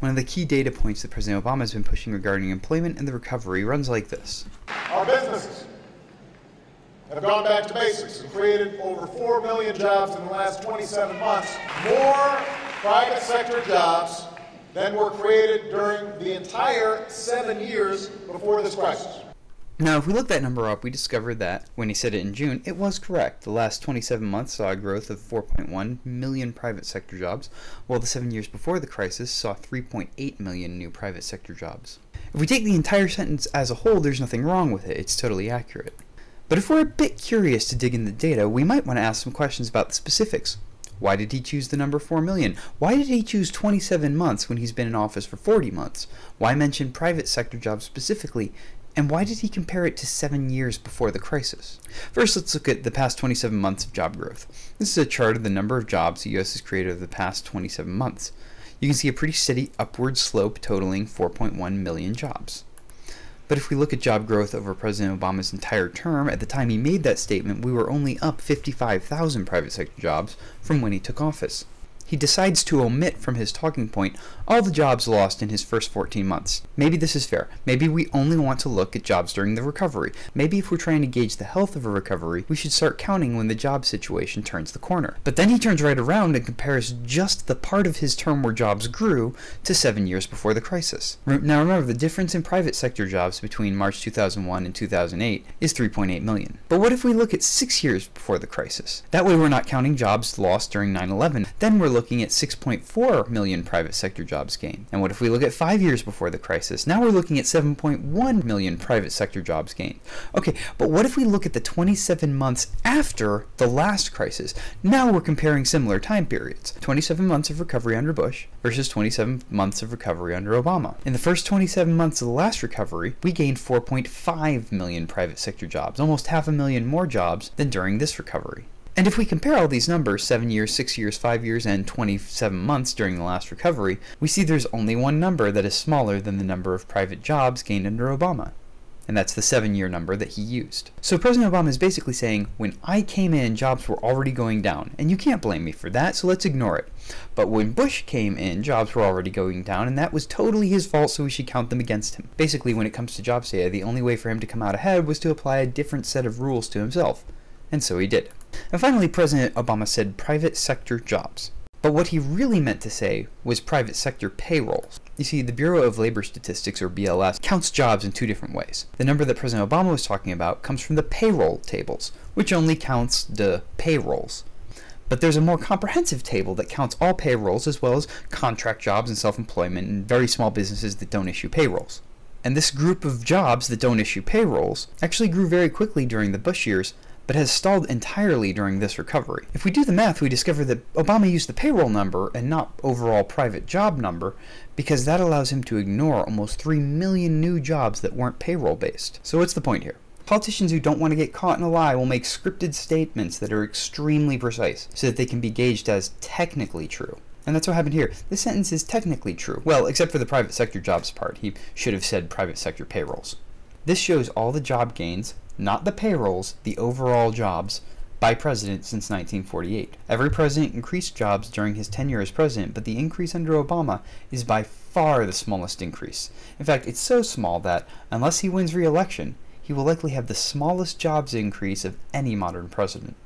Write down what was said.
One of the key data points that President Obama has been pushing regarding employment and the recovery runs like this. Our businesses have gone back to basics and created over 4 million jobs in the last 27 months, more private sector jobs than were created during the entire 7 years before this crisis. Now, if we look that number up, we discover that, when he said it in June, it was correct. The last 27 months saw a growth of 4.1 million private sector jobs, while the 7 years before the crisis saw 3.8 million new private sector jobs. If we take the entire sentence as a whole, there's nothing wrong with it. It's totally accurate. But if we're a bit curious to dig in the data, we might want to ask some questions about the specifics. Why did he choose the number 4 million? Why did he choose 27 months when he's been in office for 40 months? Why mention private sector jobs specifically? And why did he compare it to 7 years before the crisis? First, let's look at the past 27 months of job growth. This is a chart of the number of jobs the U.S. has created over the past 27 months. You can see a pretty steady upward slope totaling 4.1 million jobs. But if we look at job growth over President Obama's entire term, at the time he made that statement, we were only up 55,000 private sector jobs from when he took office. He decides to omit from his talking point all the jobs lost in his first 14 months. Maybe this is fair. Maybe we only want to look at jobs during the recovery. Maybe if we're trying to gauge the health of a recovery, we should start counting when the job situation turns the corner. But then he turns right around and compares just the part of his term where jobs grew to 7 years before the crisis. Now remember, the difference in private sector jobs between March 2001 and 2008 is 3.8 million. But what if we look at 6 years before the crisis? That way we're not counting jobs lost during 9/11. Then we're looking at 6.4 million private sector jobs gained. And what if we look at 5 years before the crisis? Now we're looking at 7.1 million private sector jobs gained. Okay, but what if we look at the 27 months after the last crisis? Now we're comparing similar time periods. 27 months of recovery under Bush versus 27 months of recovery under Obama. In the first 27 months of the last recovery, we gained 4.5 million private sector jobs, almost 500,000 more jobs than during this recovery. And if we compare all these numbers, 7 years, 6 years, 5 years, and 27 months during the last recovery, we see there's only one number that is smaller than the number of private jobs gained under Obama. And that's the 7-year number that he used. So President Obama is basically saying, when I came in, jobs were already going down. And you can't blame me for that, so let's ignore it. But when Bush came in, jobs were already going down, and that was totally his fault, so we should count them against him. Basically, when it comes to jobs data, the only way for him to come out ahead was to apply a different set of rules to himself. And so he did. And finally, President Obama said private sector jobs. But what he really meant to say was private sector payrolls. You see, the Bureau of Labor Statistics, or BLS, counts jobs in two different ways. The number that President Obama was talking about comes from the payroll tables, which only counts the payrolls. But there's a more comprehensive table that counts all payrolls as well as contract jobs and self-employment and very small businesses that don't issue payrolls. And this group of jobs that don't issue payrolls actually grew very quickly during the Bush years, but has stalled entirely during this recovery. If we do the math, we discover that Obama used the payroll number and not overall private job number, because that allows him to ignore almost 3 million new jobs that weren't payroll-based. So what's the point here? Politicians who don't want to get caught in a lie will make scripted statements that are extremely precise, so that they can be gauged as technically true. And that's what happened here. This sentence is technically true. Well, except for the private sector jobs part. He should have said private sector payrolls. This shows all the job gains, not the payrolls, the overall jobs, by president since 1948. Every president increased jobs during his tenure as president, but the increase under Obama is by far the smallest increase. In fact, it's so small that, unless he wins re-election, he will likely have the smallest jobs increase of any modern president.